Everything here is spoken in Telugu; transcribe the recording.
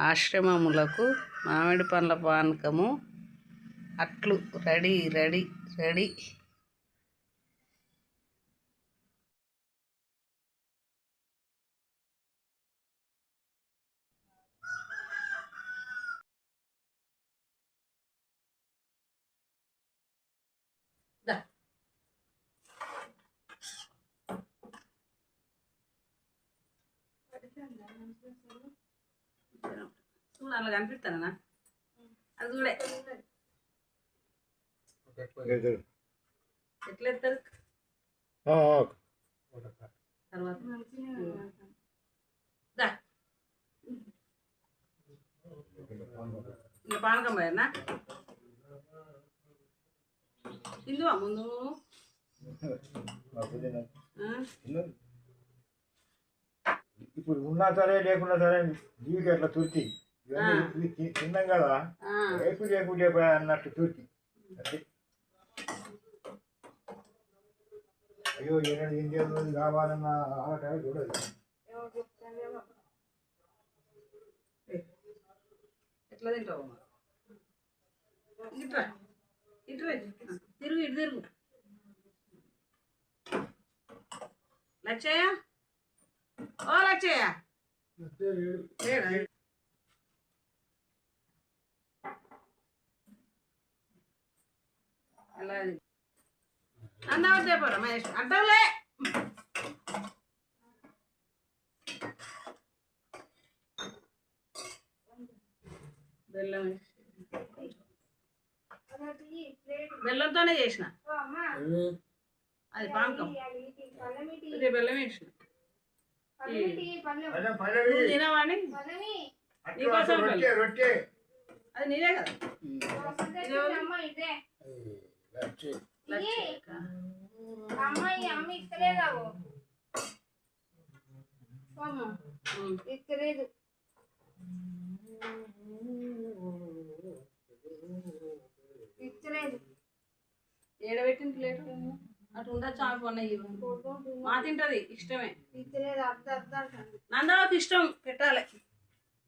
ఆశ్రమములకు మామిడి పండ్ల పానకము అట్లు రెడీ రెడీ రెడీ. చూడు అలా కనిపిస్తానా అది చూడే ఎట్లా ఎత్తారు తర్వాత ఇంకా పానకం పోయన్నా తిందువా ముందు ఇప్పుడు ఉన్నా సరే లేకున్నా సరే జీవికి అట్లా తుర్చి తిన్నాం కదా రేపు లేకుంటే అన్నట్టు తుర్చి. అయ్యో ఏనాడు ఏం చేయాలి కావాలన్న ఆటలు చూడదు. ఎట్లా తింటావు ఇట్రా ఇటు తిరుగు ఇటు తిరుగు లచ్చయ్య ఓ లచ్చయ్య ఎలా అందవతే పోరా మహేష్ అడ్డవులే బెల్లం బెల్లంతోనే చేసిన అది పానకం బెల్లం వేసిన తినవాని నీకోసం అది నేనే కదా ఇస్తలేదు ఏడబెట్టింది లేదు అటు ఉండొచ్చు ఆమె కొన్నాయి మా తింటది ఇష్టమే ఇస్తలేదు అర్థం నందవకి ఇష్టం పెట్టాలి.